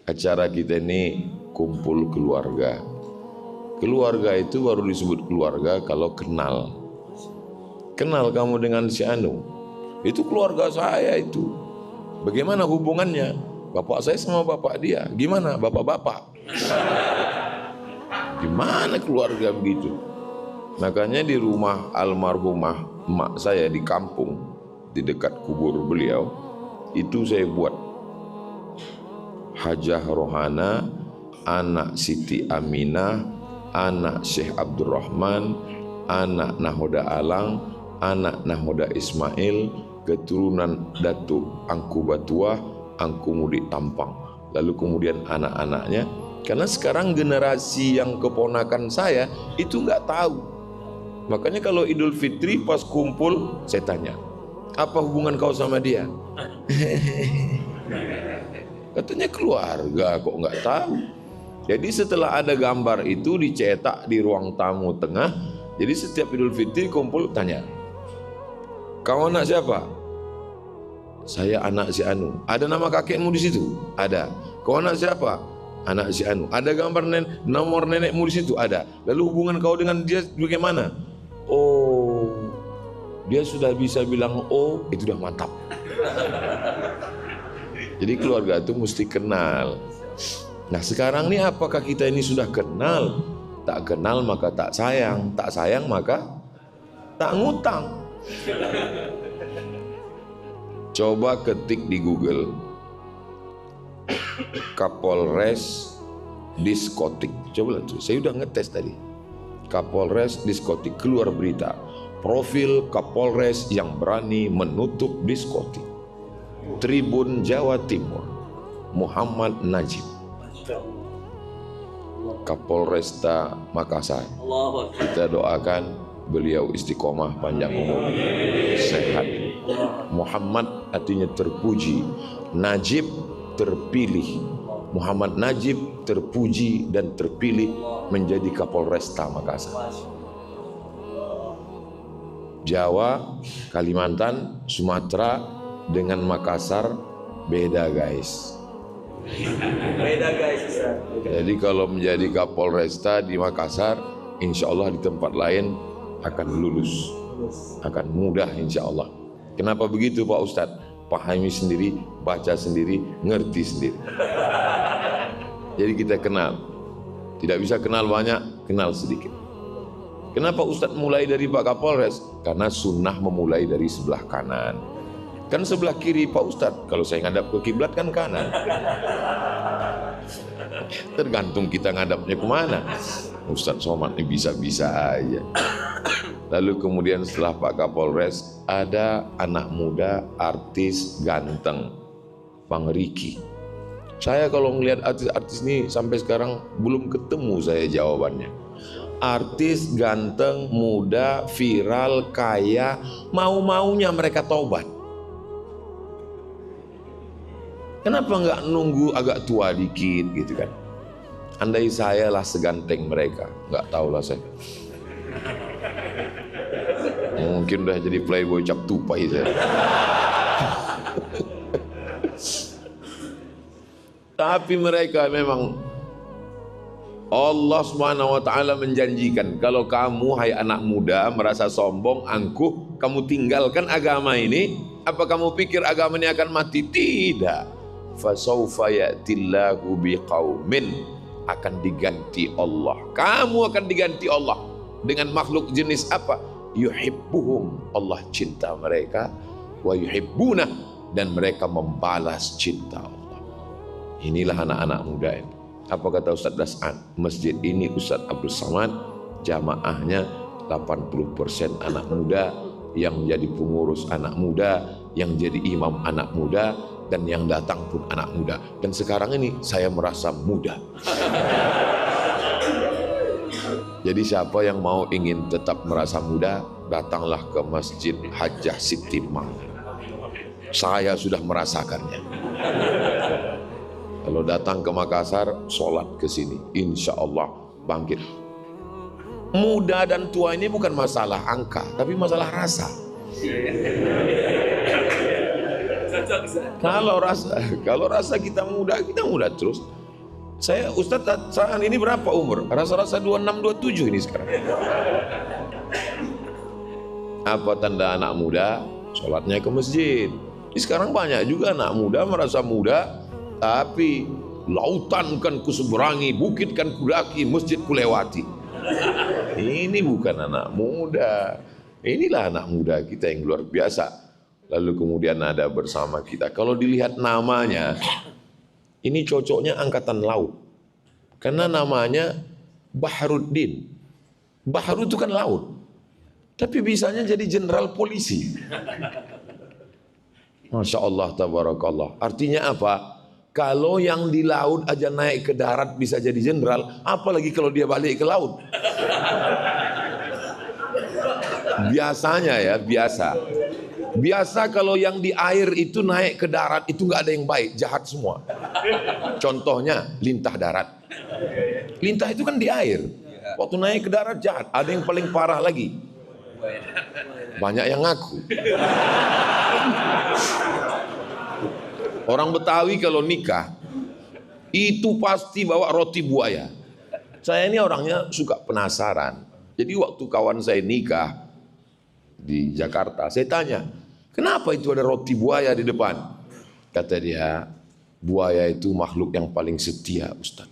acara kita ini kumpul keluarga. Keluarga itu baru disebut keluarga kalau kenal. Kenal kamu dengan si Anu, itu keluarga saya itu. Bagaimana hubungannya? Bapak saya sama bapak dia. Gimana bapak-bapak? Gimana keluarga begitu? Makanya di rumah almarhumah emak saya di kampung, di dekat kubur beliau, itu saya buat Hajah Rohana, anak Siti Aminah, anak Syekh Abdurrahman, anak Nahoda Alang, anak Nahoda Ismail, keturunan Datuk Angku Batuah, Angku Mudik Tampang. Lalu kemudian anak-anaknya, karena sekarang generasi yang keponakan saya itu nggak tahu. Makanya kalau Idul Fitri pas kumpul, saya tanya, apa hubungan kau sama dia? Katanya keluarga, kok nggak tahu. Jadi setelah ada gambar itu dicetak di ruang tamu tengah, jadi setiap Idul Fitri kumpul tanya, kau anak siapa? Saya anak si Anu. Ada nama kakekmu di situ? Ada. Kau anak siapa? Anak si Anu. Ada gambar nomor nenekmu di situ? Ada. Lalu hubungan kau dengan dia bagaimana? Oh, dia sudah bisa bilang oh, itu udah mantap. Jadi keluarga itu mesti kenal. Nah sekarang ini apakah kita ini sudah kenal? Tak kenal maka tak sayang, tak sayang maka tak ngutang. Coba ketik di Google Kapolres diskotik. Coba tuh, saya udah ngetes tadi. Kapolres diskotik, keluar berita. Profil Kapolres yang berani menutup diskotik. Tribun Jawa Timur, Muhammad Najib. Kapolresta Makassar. Kita doakan beliau istiqomah, panjang umur, sehat. Muhammad artinya terpuji, Najib terpilih. Muhammad Najib terpuji dan terpilih menjadi Kapolresta Makassar. Jawa, Kalimantan, Sumatera dengan Makassar beda guys. Beda guys. Jadi kalau menjadi Kapolresta di Makassar, insya Allah di tempat lain akan lulus, akan mudah insya Allah. Kenapa begitu Pak Ustadz? Pahami sendiri, baca sendiri, ngerti sendiri. Jadi kita kenal. Tidak bisa kenal banyak, kenal sedikit. Kenapa Ustadz mulai dari Pak Kapolres? Karena sunnah memulai dari sebelah kanan. Kan sebelah kiri Pak Ustadz, kalau saya ngadap ke kiblat kan kanan. Tergantung kita ngadapnya kemana. Ustadz Somad ini bisa-bisa aja. Lalu kemudian setelah Pak Kapolres ada anak muda artis ganteng, Bang Riki. Saya kalau ngelihat artis-artis ini sampai sekarang belum ketemu saya jawabannya. Artis ganteng, muda, viral, kaya, mau-maunya mereka taubat. Kenapa nggak nunggu agak tua dikit gitu kan? Andai saya lah seganteng mereka, nggak tahu lah saya. Mungkin udah jadi playboy cap tupai saya. Tapi mereka memang Allah Subhanahu wa taala menjanjikan kalau kamu hai anak muda merasa sombong, angkuh, kamu tinggalkan agama ini, apa kamu pikir agama ini akan mati? Tidak. Fasaufa ya'tillahu biqaumin, akan diganti Allah. Kamu akan diganti Allah dengan makhluk jenis apa? Yuhibbuhum, Allah cinta mereka, wa yuhibbuna, dan mereka membalas cinta Allah. Inilah anak-anak muda ini. Apa kata Ustaz Das'an? Masjid ini Ustaz Abdul Samad, jamaahnya 80% anak muda, yang jadi pengurus anak muda, yang jadi imam anak muda, dan yang datang pun anak muda. Dan sekarang ini saya merasa muda. Jadi siapa yang mau ingin tetap merasa muda, datanglah ke Masjid Hajah Siti Mang. Saya sudah merasakannya. Kalau datang ke Makassar, sholat ke sini, insya Allah bangkit. Muda dan tua ini bukan masalah angka, tapi masalah rasa. Kalau rasa kita muda terus. Saya Ustadz saat ini berapa umur? Rasa-rasa 26, 27 ini sekarang. Apa tanda anak muda? Sholatnya ke masjid. Ini sekarang banyak juga anak muda merasa muda, tapi lautan kan kuseberangi, bukit kan kudaki, masjid kulewati. Ini bukan anak muda. Inilah anak muda kita yang luar biasa. Lalu kemudian ada bersama kita. Kalau dilihat namanya, ini cocoknya angkatan laut. Karena namanya Bahruddin. Bahru itu kan laut. Tapi bisanya jadi jenderal polisi. Masya Allah, tabarakallah. Artinya apa? Kalau yang di laut aja naik ke darat bisa jadi jenderal, apalagi kalau dia balik ke laut. Biasanya ya, biasa kalau yang di air itu naik ke darat itu nggak ada yang baik, jahat semua. Contohnya lintah darat. Lintah itu kan di air. Waktu naik ke darat jahat. Ada yang paling parah lagi. Banyak yang ngaku. Orang Betawi kalau nikah itu pasti bawa roti buaya. Saya ini orangnya suka penasaran. Jadi waktu kawan saya nikah di Jakarta, saya tanya, kenapa itu ada roti buaya di depan? Kata dia, buaya itu makhluk yang paling setia, Ustaz.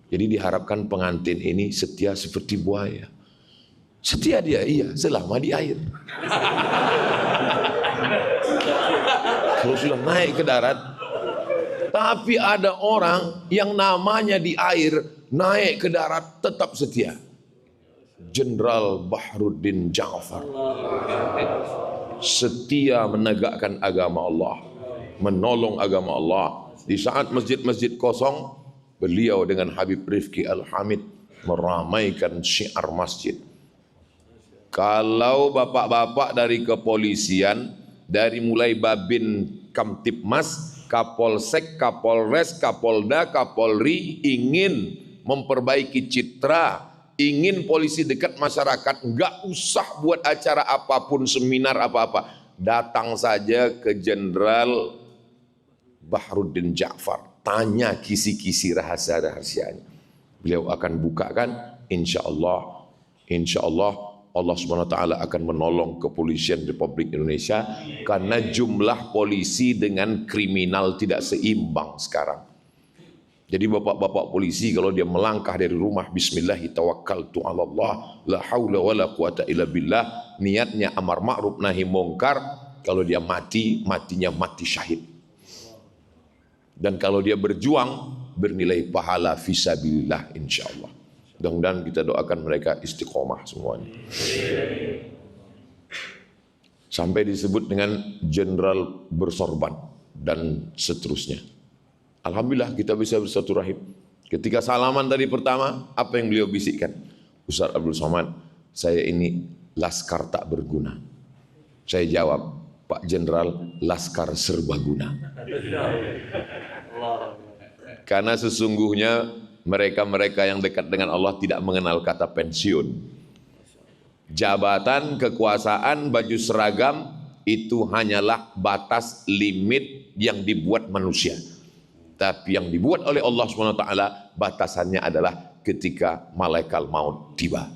Jadi diharapkan pengantin ini setia seperti buaya. Setia dia, iya, selama di air. Kalau sudah naik ke darat, tapi ada orang yang namanya di air, naik ke darat tetap setia. Jenderal Bahruddin Ja'far. Setia menegakkan agama Allah, menolong agama Allah. Di saat masjid-masjid kosong, beliau dengan Habib Rifki Al-Hamid meramaikan syiar masjid. Kalau bapak-bapak dari kepolisian, dari mulai Babin Kamtipmas, Kapolsek, Kapolres, Kapolda, Kapolri ingin memperbaiki citra, ingin polisi dekat masyarakat, nggak usah buat acara apapun, seminar apa-apa, datang saja ke Jenderal Bahruddin Ja'far, tanya kisi-kisi rahasia-rahasianya. Beliau akan bukakan, insya Allah Allah SWT akan menolong kepolisian Republik Indonesia karena jumlah polisi dengan kriminal tidak seimbang sekarang. Jadi bapak-bapak polisi kalau dia melangkah dari rumah, bismillahi tawakkaltu 'ala Allah, la haula wala quwata illa billah, niatnya amar ma'ruf nahi mungkar, kalau dia mati, matinya mati syahid. Dan kalau dia berjuang, bernilai pahala fisabilillah insyaallah. Mudah-mudahan kita doakan mereka istiqomah semuanya. Sampai disebut dengan jenderal bersorban dan seterusnya. Alhamdulillah kita bisa bersatu rahim. Ketika salaman tadi pertama, apa yang beliau bisikkan? Ustaz Abdul Somad, saya ini laskar tak berguna. Saya jawab, Pak Jenderal, laskar serbaguna. Karena sesungguhnya mereka-mereka yang dekat dengan Allah tidak mengenal kata pensiun. Jabatan, kekuasaan, baju seragam itu hanyalah batas limit yang dibuat manusia. Tapi yang dibuat oleh Allah SWT batasannya adalah ketika malaikat maut tiba.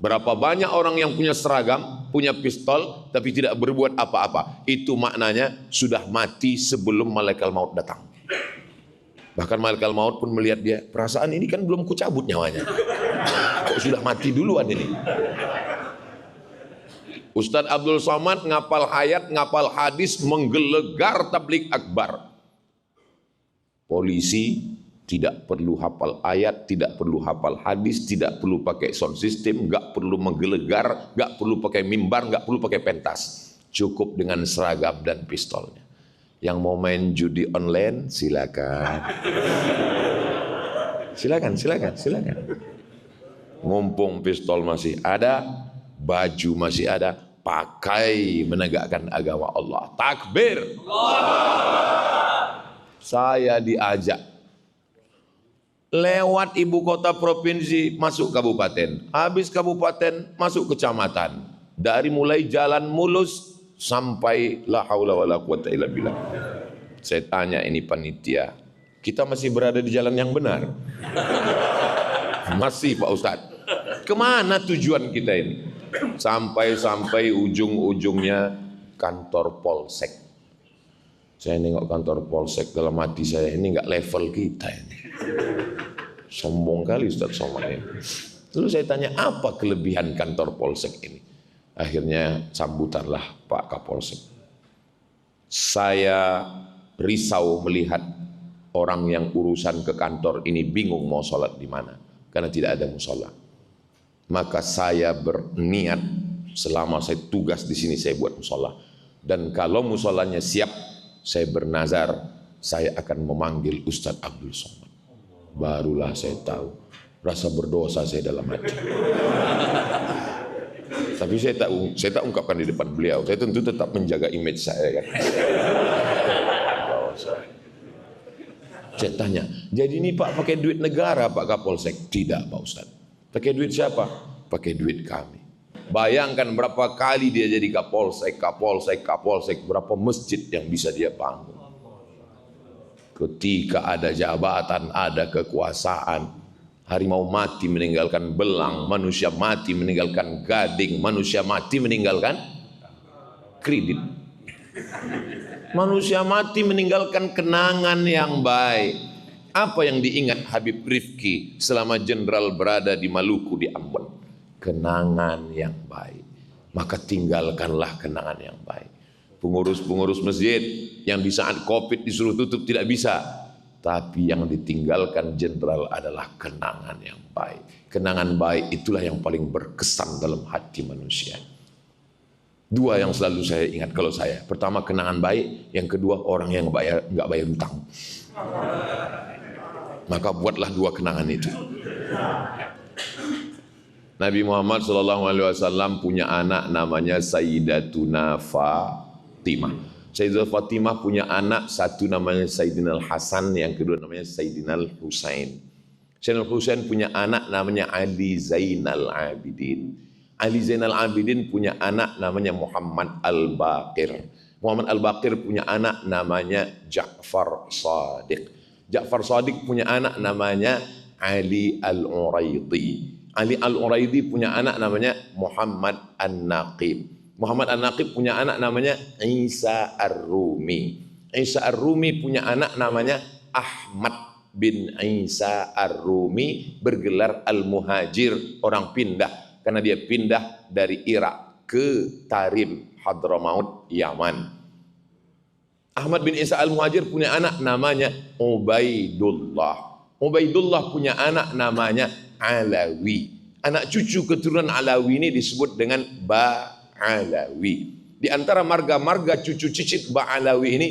Berapa banyak orang yang punya seragam, punya pistol, tapi tidak berbuat apa-apa. Itu maknanya sudah mati sebelum malaikat maut datang. Bahkan malaikat maut pun melihat dia, perasaan ini kan belum kucabut nyawanya. Kok sudah mati duluan ini? Ustadz Abdul Somad ngapal ayat, ngapal hadis, menggelegar tablik akbar. Polisi tidak perlu hafal ayat, tidak perlu hafal hadis, tidak perlu pakai sound system, nggak perlu menggelegar, nggak perlu pakai mimbar, nggak perlu pakai pentas. Cukup dengan seragam dan pistolnya. Yang mau main judi online silakan. Silakan. Mumpung pistol masih ada, baju masih ada, pakai menegakkan agama Allah. Takbir. Saya diajak lewat ibu kota provinsi masuk kabupaten, habis kabupaten masuk kecamatan, dari mulai jalan mulus sampai la haula wala quwata illa billah. Saya tanya ini panitia, Kita masih berada di jalan yang benar. Masih Pak Ustadz. Kemana tujuan kita ini? Sampai ujung-ujungnya kantor polsek. Saya nengok kantor polsek, dalam hati saya, ini nggak level kita ini. Sombong kali Ustadz Somad ini. Lalu saya tanya, apa kelebihan kantor polsek ini? Akhirnya sambutanlah Pak Kapolsek. Saya risau melihat orang yang urusan ke kantor ini bingung mau sholat di mana, karena tidak ada musola. Maka saya berniat selama saya tugas di sini saya buat musola. Dan kalau musolanya siap, saya bernazar saya akan memanggil Ustadz Abdul Somad. Barulah saya tahu rasa berdosa saya dalam hati. Tapi saya tak ungkapkan di depan beliau. Saya tentu tetap menjaga image saya kan. Saya tanya, jadi ini Pak pakai duit negara Pak Kapolsek? Tidak Pak Ustadz. Pakai duit siapa? Pakai duit kami. Bayangkan berapa kali dia jadi Kapolsek, berapa masjid yang bisa dia bangun. Ketika ada jabatan, ada kekuasaan, harimau mati meninggalkan belang, manusia mati meninggalkan gading, manusia mati meninggalkan kredit. Manusia mati meninggalkan kenangan yang baik. Apa yang diingat Habib Rifki selama jenderal berada di Maluku, di Ambon? Kenangan yang baik. Maka tinggalkanlah kenangan yang baik. Pengurus-pengurus masjid yang di saat Covid disuruh tutup tidak bisa. Tapi yang ditinggalkan jenderal adalah kenangan yang baik. Kenangan baik itulah yang paling berkesan dalam hati manusia. Dua yang selalu saya ingat kalau saya. Pertama kenangan baik, yang kedua orang yang nggak bayar hutang. Maka buatlah dua kenangan itu. Nabi Muhammad SAW punya anak namanya Sayyidatuna Fatimah. Sayyidatuna Fatimah punya anak, satu namanya Sayyidina Al-Hasan, yang kedua namanya Sayyidina Al-Husain. Sayyidina Al-Husain punya anak namanya Ali Zainal Abidin. Ali Zainal Abidin punya anak namanya Muhammad Al-Baqir. Muhammad Al-Baqir punya anak namanya Ja'far Shadiq. Ja'far Shadiq punya anak namanya Ali Al-Uraidi. Ali Al-Uraidi punya anak namanya Muhammad An-Naqib. Muhammad An-Naqib punya anak namanya Isa Ar-Rumi. Isa Ar-Rumi punya anak namanya Ahmad bin Isa Ar-Rumi, bergelar Al-Muhajir, orang pindah. Karena dia pindah dari Irak ke Tarim, Hadramaut, Yaman. Ahmad bin Isa Al-Muhajir punya anak namanya Ubaidullah. Ubaidullah punya anak namanya Alawi. Anak cucu keturunan Alawi ini disebut dengan Ba'alawi. Di antara marga-marga cucu cicit Ba'alawi ini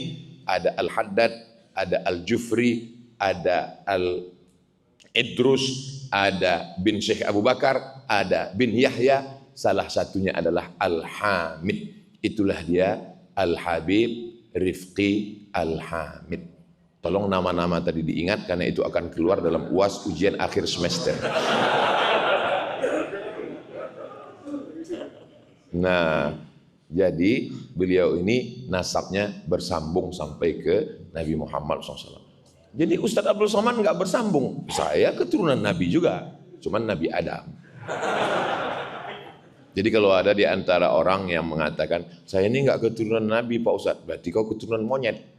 ada Al-Haddad, ada Al-Jufri, ada Al-Idrus, ada bin Syekh Abu Bakar, ada bin Yahya, salah satunya adalah Al-Hamid. Itulah dia Al-Habib Rifqi Al-Hamid. Tolong nama-nama tadi diingat karena itu akan keluar dalam UAS ujian akhir semester. Nah, jadi beliau ini nasabnya bersambung sampai ke Nabi Muhammad SAW. Jadi Ustadz Abdul Somad nggak bersambung. Saya keturunan Nabi juga, cuman Nabi Adam. Jadi kalau ada di antara orang yang mengatakan, saya ini nggak keturunan Nabi Pak Ustadz, berarti kau keturunan monyet.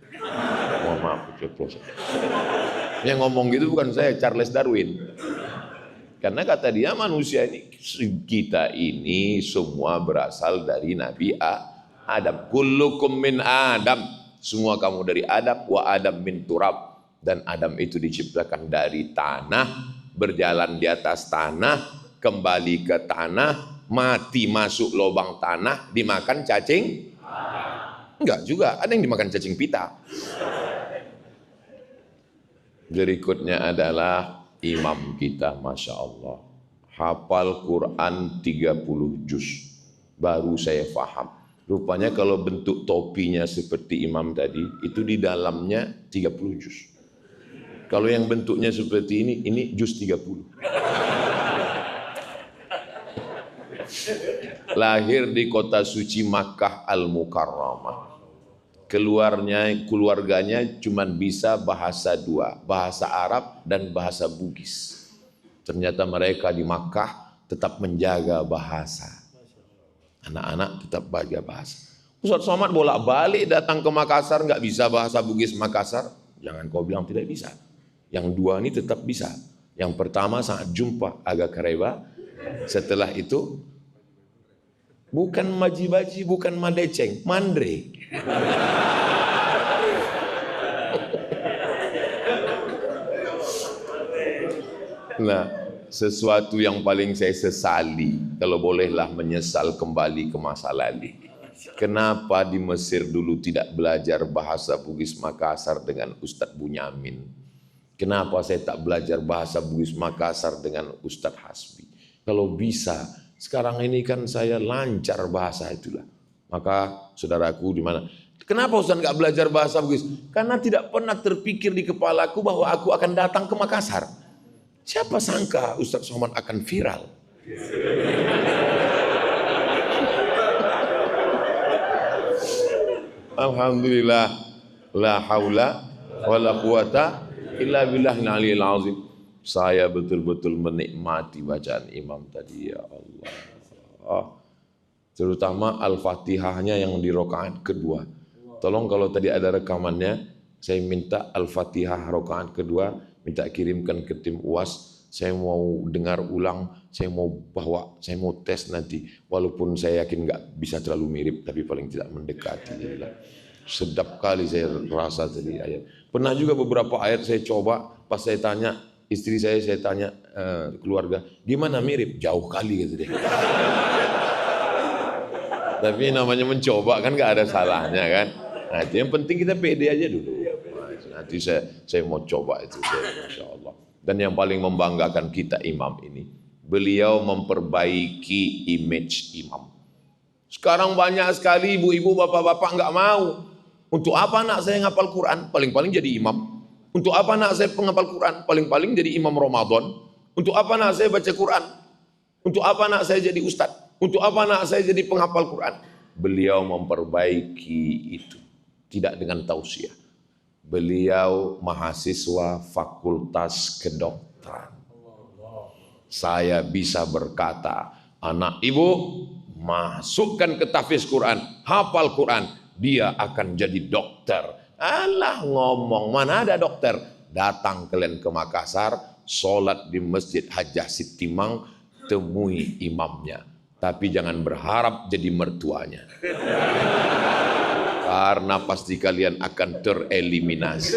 Mohon maaf, yang ngomong gitu bukan saya, Charles Darwin. Karena kata dia manusia ini, kita ini semua berasal dari Nabi Adam. Kullukum min Adam. Semua kamu dari Adam, wa Adam min turab. Dan Adam itu diciptakan dari tanah, berjalan di atas tanah, kembali ke tanah, mati masuk lubang tanah, dimakan cacing? Enggak juga, ada yang dimakan cacing pita. Berikutnya adalah imam kita, Masya Allah. Hafal Quran 30 juz. Baru saya paham. Rupanya kalau bentuk topinya seperti imam tadi, itu di dalamnya 30 juz. Kalau yang bentuknya seperti ini juz 30. Lahir di kota suci Makkah Al-Mukarramah. keluarganya cuman bisa bahasa dua, bahasa Arab dan bahasa Bugis. Ternyata mereka di Makkah tetap menjaga bahasa. Anak-anak tetap baca bahasa. Ustaz Somad bolak-balik datang ke Makassar nggak bisa bahasa Bugis Makassar. Jangan kau bilang tidak bisa. Yang dua ini tetap bisa. Yang pertama saat jumpa agak kareba. Setelah itu bukan maji-baji, bukan madeceng, mandre. Nah, sesuatu yang paling saya sesali, kalau bolehlah menyesal kembali ke masa lalu. Kenapa di Mesir dulu tidak belajar bahasa Bugis Makassar dengan Ustadz Bunyamin? Kenapa saya tak belajar bahasa Bugis Makassar dengan Ustadz Hasbi? Kalau bisa, sekarang ini kan saya lancar bahasa itulah. Maka saudaraku di mana? Kenapa Ustaz nggak belajar bahasa Bugis? Karena tidak pernah terpikir di kepalaku bahwa aku akan datang ke Makassar. Siapa sangka Ustaz Somad akan viral? Alhamdulillah, la haula wala quwata illa billahil aliyil azim. Saya betul-betul menikmati bacaan imam tadi, ya Allah. Terutama Al-Fatihahnya yang di rakaat kedua. Tolong kalau tadi ada rekamannya, saya minta Al-Fatihah rakaat kedua, minta kirimkan ke tim UAS. Saya mau dengar ulang, saya mau bawa, saya mau tes nanti. Walaupun saya yakin nggak bisa terlalu mirip, tapi paling tidak mendekati. Jadilah. Sedap kali saya rasa tadi ayat. Pernah juga beberapa ayat saya coba, pas saya tanya istri saya tanya keluarga, gimana mirip? Jauh kali gitu deh. Tapi namanya mencoba kan nggak ada salahnya kan. Nah itu yang penting kita pede aja dulu. Nanti saya mau coba itu, Masya Allah. Dan yang paling membanggakan kita imam ini, beliau memperbaiki image imam. Sekarang banyak sekali ibu-ibu, bapak-bapak nggak mau. Untuk apa anak saya ngapal Quran? Paling-paling jadi imam. Untuk apa anak saya penghafal Quran? Paling-paling jadi imam Ramadan. Untuk apa anak saya baca Quran? Untuk apa anak saya jadi ustadz? Untuk apa anak saya jadi penghafal Quran? Beliau memperbaiki itu. Tidak dengan tausiah. Beliau mahasiswa fakultas kedokteran. Saya bisa berkata, anak ibu masukkan ke tahfiz Quran, hafal Quran, dia akan jadi dokter. Alah ngomong, mana ada dokter? Datang kalian ke Makassar, sholat di Masjid Hajjah Sitimang, temui imamnya. Tapi jangan berharap jadi mertuanya. Karena pasti kalian akan tereliminasi.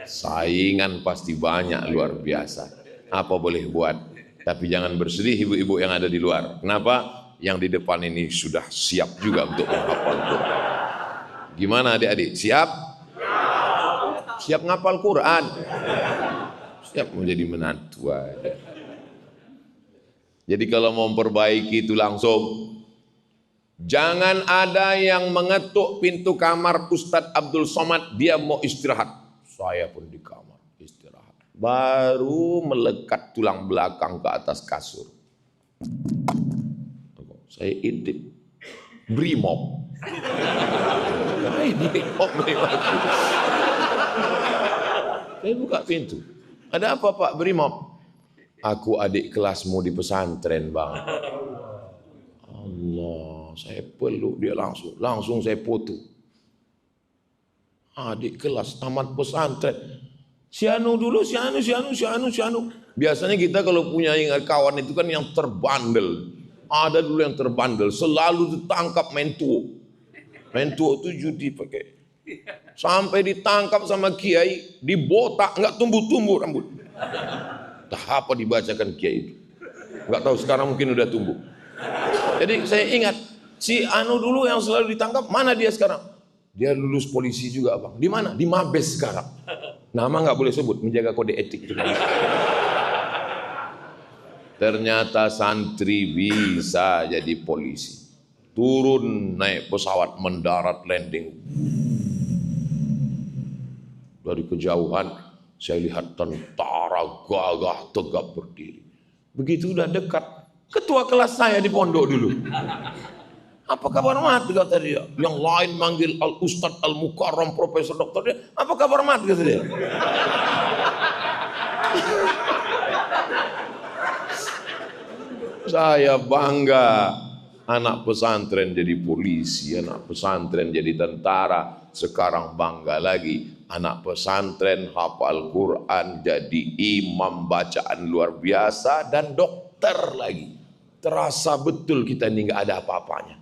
Saingan pasti banyak, luar biasa. Apa boleh buat? Tapi jangan bersedih ibu-ibu yang ada di luar. Kenapa? Yang di depan ini sudah siap juga untuk menghafal Quran. Gimana adik-adik? Siap? Siap ngapal Quran? Siap menjadi menantu aja. Jadi kalau mau memperbaiki itu langsung. Jangan ada yang mengetuk pintu kamar Ustadz Abdul Somad, dia mau istirahat. Saya pun di kamar istirahat. Baru melekat tulang belakang ke atas kasur. Saya intip. Brimob. Saya buka pintu. Ada apa Pak Brimob? Aku adik kelasmu di pesantren bang. Allah, saya peluk dia langsung saya foto. Adik kelas tamat pesantren. Si Anu dulu, si Anu. Biasanya kita kalau punya kawan itu kan yang terbandel. Ada dulu yang terbandel, selalu ditangkap mentuo. Mentuo itu judi pakai. Sampai ditangkap sama kiai, dibotak, nggak tumbuh-tumbuh rambut. Entah apa dibacakan kiai itu. Nggak tahu sekarang mungkin udah tumbuh. Jadi saya ingat, si Anu dulu yang selalu ditangkap, mana dia sekarang? Dia lulus polisi juga bang. Di mana? Di Mabes sekarang. Nama nggak boleh sebut, menjaga kode etik. Ternyata santri bisa jadi polisi. Turun naik pesawat, mendarat, landing. Dari kejauhan saya lihat tentara gagah tegap berdiri. Begitu udah dekat, ketua kelas saya di pondok dulu. Apa kabar Mat? Kata dia. Yang lain manggil Al Ustadz Al Mukarram Profesor Doktor dia. Apa kabar Mat? Kata dia. Saya bangga. Anak pesantren jadi polisi, anak pesantren jadi tentara. Sekarang bangga lagi. Anak pesantren hafal Quran, jadi imam bacaan luar biasa dan dokter lagi. Terasa betul kita ini nggak ada apa-apanya.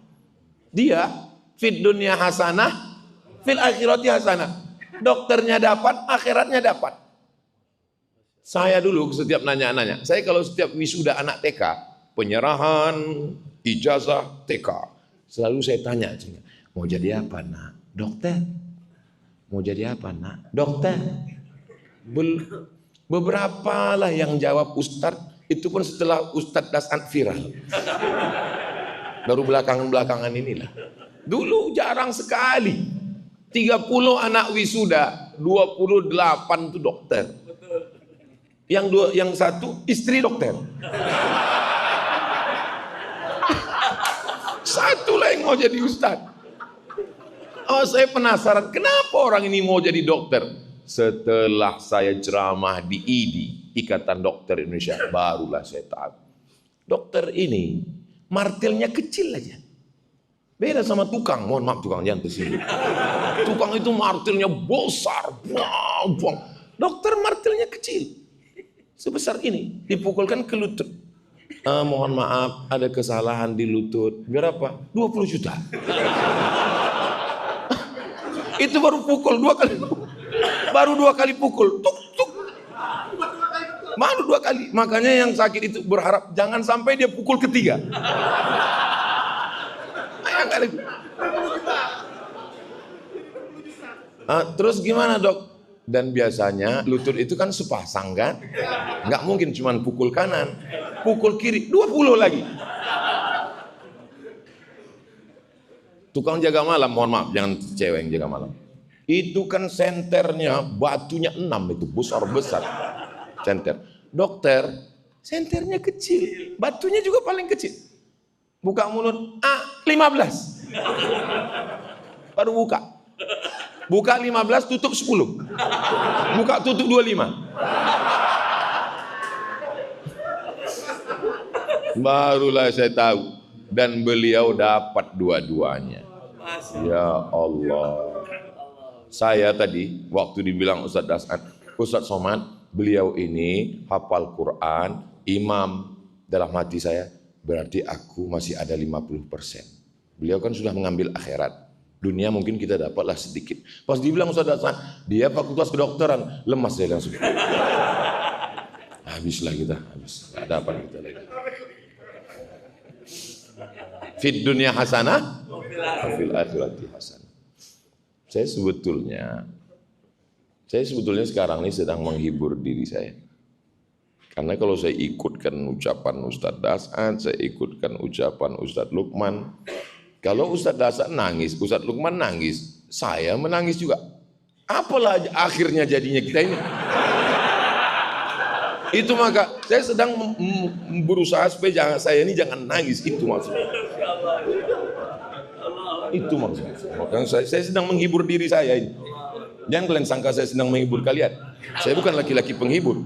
Dia fid dunya hasanah, fil akhirati hasanah. Dokternya dapat, akhiratnya dapat. Saya dulu setiap nanya-nanya, saya kalau setiap wisuda anak TK, penyerahan ijazah TK, selalu saya tanya, mau jadi apa nak? Dokter. Mau jadi apa nak? Dokter. Beberapa lah yang jawab Ustadz, itu pun setelah Ustadz Dasant viral. Baru belakangan-belakangan inilah. Dulu jarang sekali. 30 anak wisuda, 28 itu dokter. Yang satu istri dokter. Satu lah yang mau jadi Ustadz. Oh, saya penasaran, kenapa orang ini mau jadi dokter? Setelah saya ceramah di IDI, Ikatan Dokter Indonesia, barulah saya tahu. Dokter ini, martilnya kecil aja. Beda sama tukang, mohon maaf tukang, jangan kesini. Tukang itu martilnya besar, buang. Dokter martilnya kecil. Sebesar ini, dipukulkan ke lutut. Mohon maaf, ada kesalahan di lutut. Biar apa? 20 juta. Itu baru pukul 2 kali. Baru 2 kali pukul. Tuk tuk. Baru 2 kali. Makanya yang sakit itu berharap jangan sampai dia pukul ketiga. Terus gimana dok? Dan biasanya lutut itu kan sepasang kan? Nggak mungkin cuma pukul kanan. Pukul kiri 20 lagi. Tukang jaga malam, mohon maaf, jangan cewek yang jaga malam. Itu kan senternya, batunya 6 itu, besar-besar. Senter. Dokter, senternya kecil, batunya juga paling kecil. Buka mulut, 15. Baru buka. Buka 15, tutup 10. Buka tutup 25. Barulah saya tahu. Dan beliau dapat dua-duanya. Ya Allah. Saya tadi waktu dibilang Ustadz Dasant, Ustadz Somad, beliau ini hafal Quran, imam. Dalam hati saya, berarti aku masih ada 50%. Beliau kan sudah mengambil akhirat. Dunia mungkin kita dapatlah sedikit. Pas dibilang Ustadz Dasant, dia fakultas kedokteran, lemas dia langsung. Habislah kita, habis. Gak dapat kita lagi. Fid dunya hasanah, fil akhirati hasanah. Saya sebetulnya sekarang ini sedang menghibur diri saya. Karena kalau saya ikutkan ucapan Ustadz Dasant, saya ikutkan ucapan Ustadz Lukman. Kalau Ustadz Dasant nangis, Ustadz Lukman nangis, saya menangis juga. Apalah akhirnya jadinya kita ini? Itu maka saya sedang berusaha supaya saya ini jangan nangis, itu maksudnya. Itu maksudnya. Makanya saya sedang menghibur diri saya ini. Jangan kalian sangka saya sedang menghibur kalian. Saya bukan laki-laki penghibur.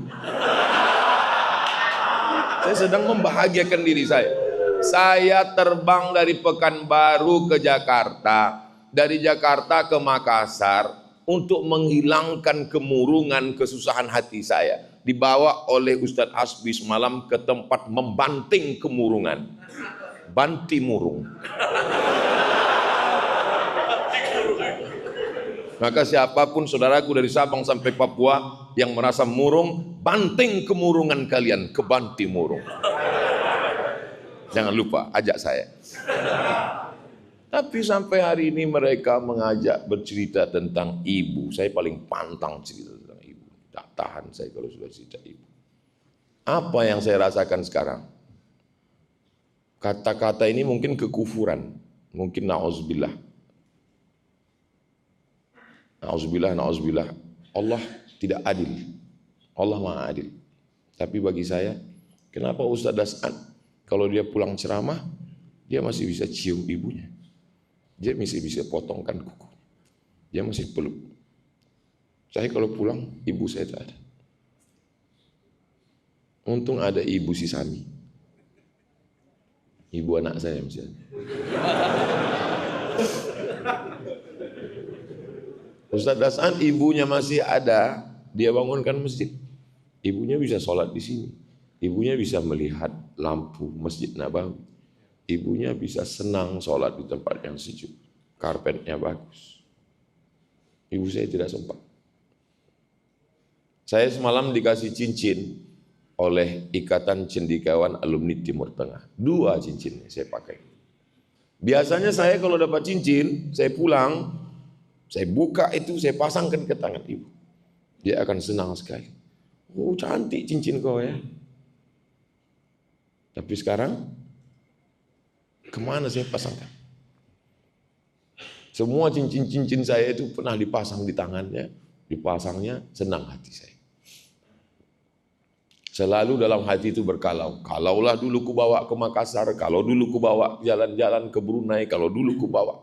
Saya sedang membahagiakan diri saya. Saya terbang dari Pekanbaru ke Jakarta, dari Jakarta ke Makassar untuk menghilangkan kemurungan, kesusahan hati saya. Dibawa oleh Ustadz Hasbi semalam ke tempat membanting kemurungan. Banti murung. Maka siapapun saudaraku dari Sabang sampai Papua yang merasa murung, banting kemurungan kalian ke Banti murung. Jangan lupa ajak saya. Tapi sampai hari ini mereka mengajak bercerita tentang ibu. Saya paling pantang cerita tentang ibu. Tak tahan saya kalau sudah cerita ibu. Apa yang saya rasakan sekarang? Kata-kata ini mungkin kekufuran. Mungkin na'udzubillah. Na'udzubillah, na'udzubillah. Allah tidak adil. Allah maha adil. Tapi bagi saya, kenapa Ustadz Dasant kalau dia pulang ceramah, Dia masih bisa cium ibunya. Dia masih bisa potongkan kuku. Dia masih peluk. Saya kalau pulang, ibu saya tak ada. Untung ada ibu si Sami. Ibu anak saya misalnya. Ustaz Dasan ibunya masih ada, dia bangunkan masjid. Ibunya bisa sholat di sini. Ibunya bisa melihat lampu Masjid Nabawi. Ibunya bisa senang sholat di tempat yang sejuk. Karpetnya bagus. Ibu saya tidak sempat. Saya semalam dikasih cincin oleh Ikatan Cendekiawan Alumni Timur Tengah. 2 cincinnya saya pakai. Biasanya saya kalau dapat cincin, saya pulang, saya buka itu, saya pasangkan ke tangan ibu. Dia akan senang sekali. Oh cantik cincin kau ya. Tapi sekarang, kemana saya pasangkan? Semua cincin-cincin saya itu pernah dipasang di tangannya, dipasangnya senang hati saya. Selalu dalam hati itu berkalau. Kalaulah dulu ku bawa ke Makassar, kalau dulu ku bawa jalan-jalan ke Brunei, kalau dulu ku bawa.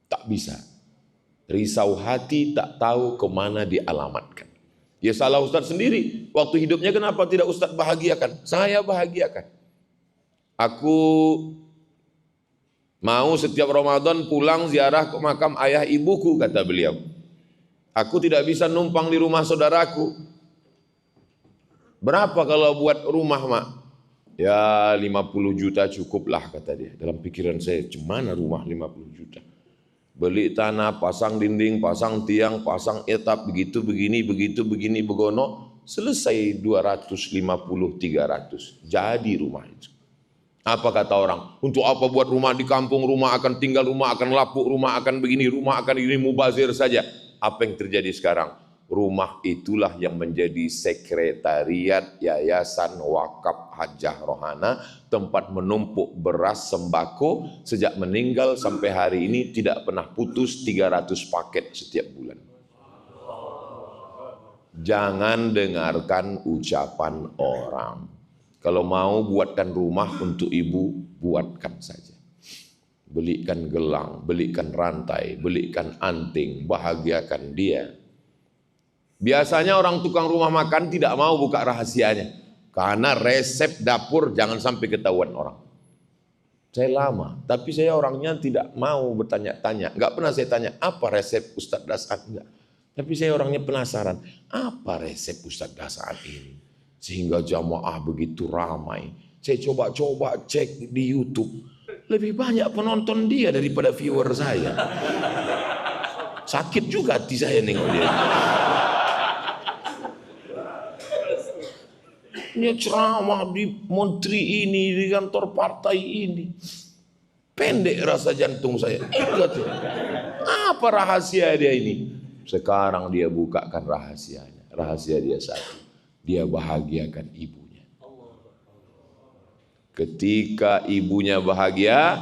Tak bisa. Risau hati tak tahu kemana dialamatkan. Ya salah Ustadz sendiri. Waktu hidupnya kenapa tidak Ustadz bahagiakan? Saya bahagiakan. Aku mau setiap Ramadan pulang ziarah ke makam ayah ibuku, kata beliau. Aku tidak bisa numpang di rumah saudaraku. Berapa kalau buat rumah, Mak? Ya 50 juta cukuplah, kata dia. Dalam pikiran saya, gimana rumah 50 juta? Beli tanah, pasang dinding, pasang tiang, pasang etap, begitu begini, begono, selesai 250-300. Jadi rumah itu. Apa kata orang? Untuk apa buat rumah di kampung, rumah akan tinggal, rumah akan lapuk, rumah akan begini, rumah akan ini, mubazir saja. Apa yang terjadi sekarang? Rumah itulah yang menjadi sekretariat Yayasan Wakaf Hajah Rohana, tempat menumpuk beras sembako sejak meninggal sampai hari ini tidak pernah putus 300 paket setiap bulan. Jangan dengarkan ucapan orang. Kalau mau buatkan rumah untuk ibu, buatkan saja. Belikan gelang, belikan rantai, belikan anting, bahagiakan dia. Biasanya orang tukang rumah makan tidak mau buka rahasianya. Karena resep dapur jangan sampai ketahuan orang. Saya lama, tapi saya orangnya tidak mau bertanya-tanya. Enggak pernah saya tanya, apa resep Ustadz Dasan? Enggak. Tapi saya orangnya penasaran, apa resep Ustadz Dasan ini? Sehingga jamaah begitu ramai. Saya coba-coba cek di YouTube. Lebih banyak penonton dia daripada viewer saya. Sakit juga hati saya nengok dia. Dia ceramah di menteri ini, di kantor partai ini. Pendek rasa jantung saya. Apa rahasia dia ini? Sekarang dia bukakan rahasianya. Rahasia dia satu. Dia bahagiakan ibunya. Ketika ibunya bahagia,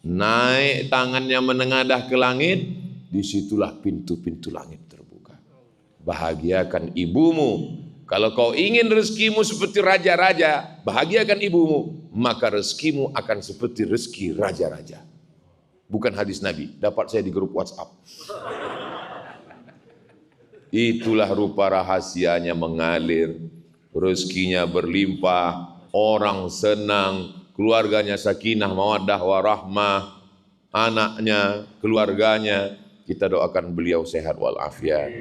naik tangannya menengadah ke langit, disitulah pintu-pintu langit terbuka. Bahagiakan ibumu. Kalau kau ingin rezekimu seperti raja-raja, bahagiakan ibumu, maka rezekimu akan seperti rezeki raja-raja. Bukan hadis Nabi, dapat saya di grup WhatsApp. Itulah rupa rahasianya mengalir, rezekinya berlimpah, orang senang, keluarganya sakinah, mawaddah, warahmah, anaknya, keluarganya. Kita doakan beliau sehat walafiat,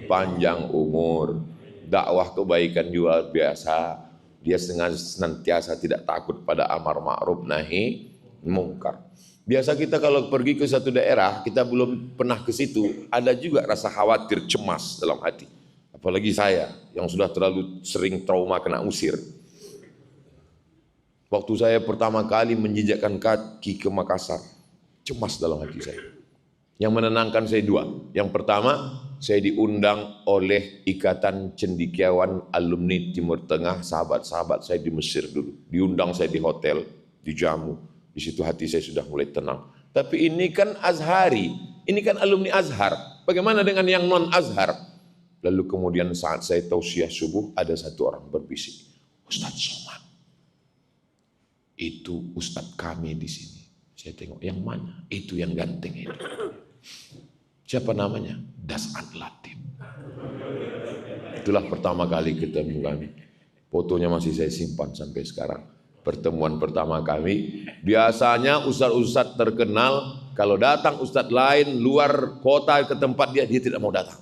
panjang umur, dakwah kebaikan juga biasa. Dia senantiasa tidak takut pada amar ma'ruf nahi mungkar. Biasa kita kalau pergi ke satu daerah, kita belum pernah ke situ, ada juga rasa khawatir, cemas dalam hati. Apalagi saya yang sudah terlalu sering trauma kena usir. Waktu saya pertama kali menjejakkan kaki ke Makassar, cemas dalam hati saya. Yang menenangkan saya dua. Yang pertama, saya diundang oleh Ikatan Cendekiawan Alumni Timur Tengah, sahabat-sahabat saya di Mesir dulu. Diundang saya di hotel, dijamu. Di situ hati saya sudah mulai tenang. Tapi ini kan Azhari, ini kan alumni Azhar. Bagaimana dengan yang non Azhar? Lalu kemudian saat saya tausiah subuh, ada satu orang berbisik, Ustadz Somad, Itu ustadz kami di sini. Saya tengok, yang mana? Itu yang ganteng itu. Siapa namanya? Das'ad Latif. Itulah pertama kali ketemu kami. Fotonya masih saya simpan sampai sekarang. Pertemuan pertama kami. Biasanya ustadz-ustadz terkenal, kalau datang ustadz lain luar kota ke tempat dia tidak mau datang.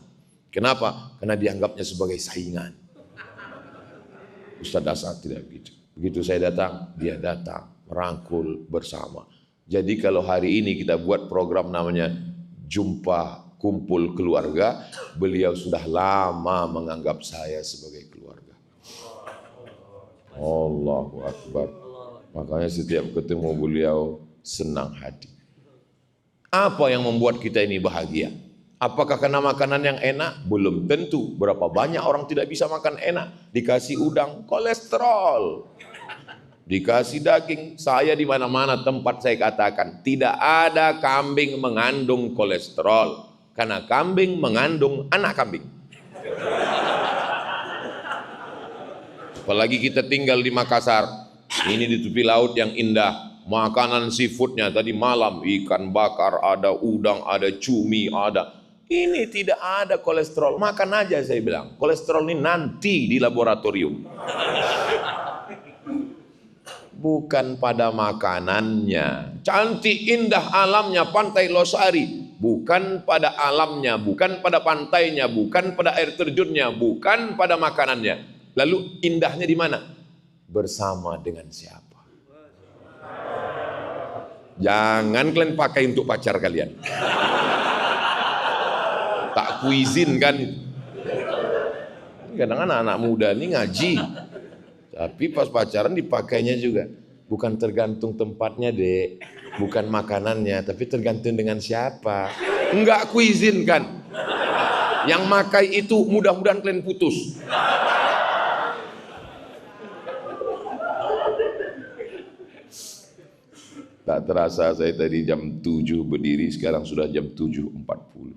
Kenapa? Karena dianggapnya sebagai saingan. Ustadz Das'ad tidak begitu. Begitu saya datang, dia datang, merangkul bersama. Jadi kalau hari ini kita buat program namanya Jumpa Kumpul Keluarga, beliau sudah lama menganggap saya sebagai keluarga. Allahu Akbar. Makanya setiap ketemu beliau senang hati. Apa yang membuat kita ini bahagia? Apakah karena makanan yang enak? Belum tentu. Berapa banyak orang tidak bisa makan enak? Dikasih udang, kolesterol. Dikasih daging. Saya di mana-mana tempat saya katakan, tidak ada kambing mengandung kolesterol. Karena kambing mengandung anak kambing. Apalagi kita tinggal di Makassar, ini di tepi laut yang indah, makanan seafoodnya tadi malam, ikan bakar, ada udang, ada cumi, ada. Ini tidak ada kolesterol, makan aja saya bilang. Kolesterol ini nanti di laboratorium. Bukan pada makanannya. Cantik indah alamnya Pantai Losari, bukan pada alamnya, bukan pada pantainya, bukan pada air terjunnya, bukan pada makanannya. Lalu indahnya di mana? Bersama dengan siapa? Jangan kalian pakai untuk pacar kalian. Tak kuizin kan? Kadang-kadang anak muda ini ngaji, tapi pas pacaran dipakainya juga. Bukan tergantung tempatnya, Dek. Bukan makanannya, tapi tergantung dengan siapa. Enggak kuizin kan? Yang makai itu mudah-mudahan kalian putus. Tak terasa saya tadi jam 7 berdiri, sekarang sudah jam 7.40.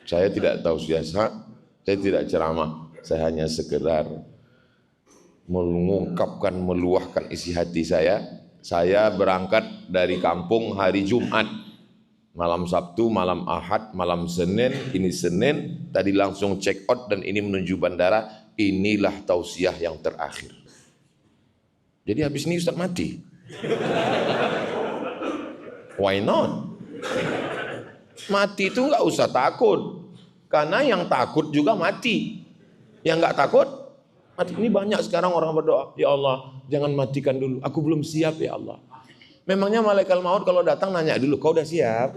Saya tidak tahu siasat, saya tidak ceramah, saya hanya sekedar mengungkapkan, meluahkan isi hati saya. Saya berangkat dari kampung hari Jumat, malam Sabtu, malam Ahad, malam Senin, ini Senin, tadi langsung check out dan ini menuju bandara. Inilah tausiah yang terakhir. Jadi habis ini Ustaz mati. Why not? Mati itu nggak usah takut, karena yang takut juga mati. Yang nggak takut mati. Ini banyak sekarang orang berdoa, ya Allah jangan matikan dulu, aku belum siap ya Allah. Memangnya malaikat maut kalau datang nanya dulu, kau udah siap?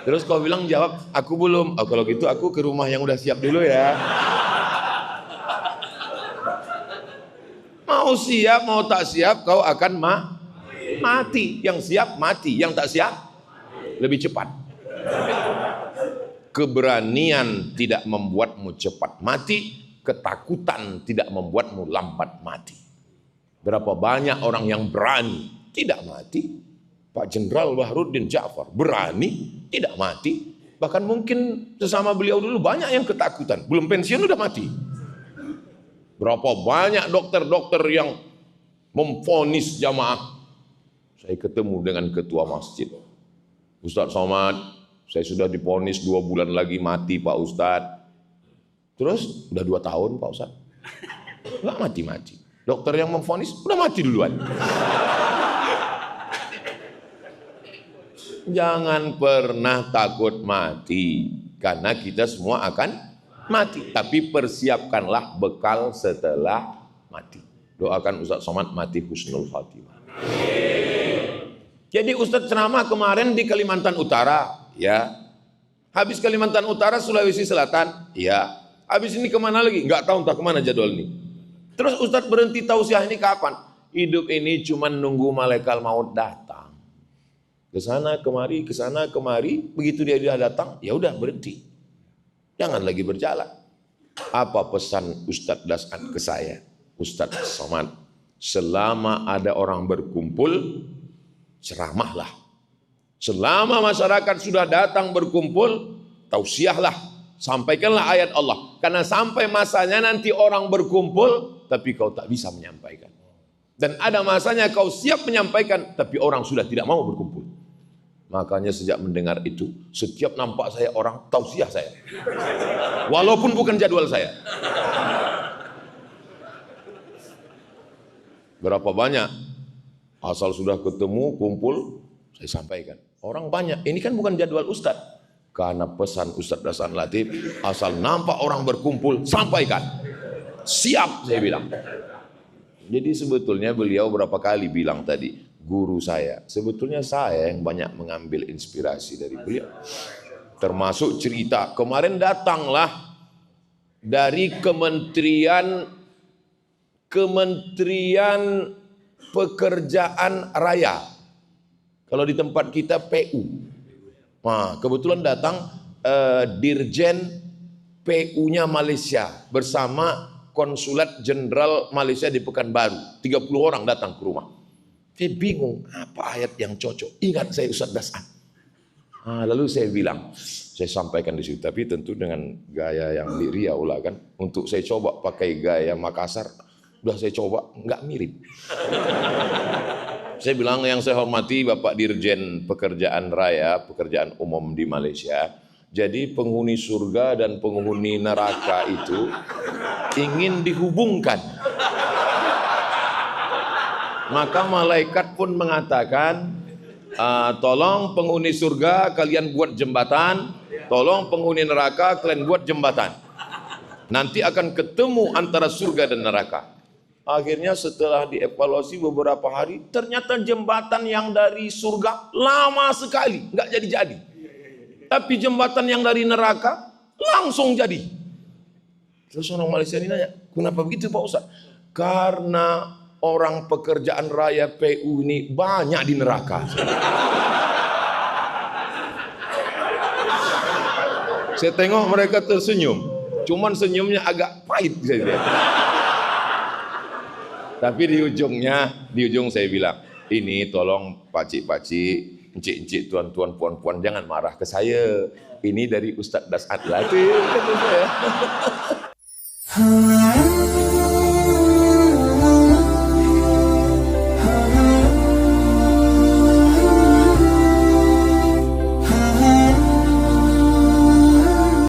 Terus kau bilang jawab, aku belum. Oh, kalau gitu aku ke rumah yang udah siap dulu ya. Mau siap, mau tak siap, kau akan mati. Yang siap mati, yang tak siap lebih cepat. Keberanian tidak membuatmu cepat mati, ketakutan tidak membuatmu lambat mati. Berapa banyak orang yang berani tidak mati. Pak Jenderal Baharudin Ja'far berani tidak mati. Bahkan mungkin sesama beliau dulu banyak yang ketakutan, belum pensiun udah mati. Berapa banyak dokter-dokter yang memvonis jamaah. Saya ketemu dengan ketua masjid, Ustadz Somad, saya sudah divonis 2 bulan lagi mati Pak Ustadz. Terus udah 2 tahun Pak Ustadz, nggak mati-mati. Dokter yang memvonis udah mati duluan. Jangan pernah takut mati, karena kita semua akan mati, tapi persiapkanlah bekal setelah mati. Doakan Ustadz Somad mati husnul khatimah. Jadi Ustadz ceramah kemarin di Kalimantan Utara, ya. Habis Kalimantan Utara, Sulawesi Selatan, ya. Habis ini kemana lagi? Nggak tahu entah kemana jadwal ini. Terus Ustadz berhenti tausiah ini kapan? Hidup ini cuma nunggu malaikat maut datang. Kesana kemari, begitu dia datang, ya udah berhenti. Jangan lagi berjalan. Apa pesan Ustadz Das'ad ke saya? Ustadz Somad, selama ada orang berkumpul, ceramahlah. Selama masyarakat sudah datang berkumpul, tausiahlah. Sampaikanlah ayat Allah. Karena sampai masanya nanti orang berkumpul, tapi kau tak bisa menyampaikan. Dan ada masanya kau siap menyampaikan, tapi orang sudah tidak mau berkumpul. Makanya sejak mendengar itu, setiap nampak saya orang, tausiah saya. Walaupun bukan jadwal saya. Berapa banyak? Asal sudah ketemu, kumpul, saya sampaikan. Orang banyak, ini kan bukan jadwal Ustadz. Karena pesan Ustadz Hasan Latif, asal nampak orang berkumpul, sampaikan. Siap, saya bilang. Jadi sebetulnya beliau berapa kali bilang tadi, guru saya. Sebetulnya saya yang banyak mengambil inspirasi dari beliau. Termasuk cerita, kemarin datanglah dari Kementerian Pekerjaan Raya. Kalau di tempat kita PU. Nah, kebetulan datang Dirjen PU-nya Malaysia bersama Konsulat Jenderal Malaysia di Pekanbaru. 30 orang datang ke rumah. Saya bingung, apa ayat yang cocok? Ingat saya Ustadz Das'an. Lalu saya bilang, saya sampaikan di situ, tapi tentu dengan gaya yang di Riau lah kan. Untuk saya coba pakai gaya Makassar, udah saya coba, nggak mirip. Saya bilang yang saya hormati Bapak Dirjen Pekerjaan Raya, Pekerjaan Umum di Malaysia. Jadi penghuni surga dan penghuni neraka itu ingin dihubungkan. Maka malaikat pun mengatakan, tolong penghuni surga kalian buat jembatan, tolong penghuni neraka kalian buat jembatan. Nanti akan ketemu antara surga dan neraka. Akhirnya setelah dievaluasi beberapa hari, ternyata jembatan yang dari surga lama sekali, nggak jadi-jadi. Tapi jembatan yang dari neraka langsung jadi. Terus orang Malaysia ini nanya, kenapa begitu Pak Ustaz? Karena orang pekerjaan raya PU ini banyak di neraka. Saya tengok mereka tersenyum, cuman senyumnya agak pahit saya lihat. Tapi di ujung saya bilang, ini tolong pakcik-pakcik, encik-encik, tuan-tuan, puan-puan, jangan marah ke saya. Ini dari Ustadz Das'an Latif, kata saya.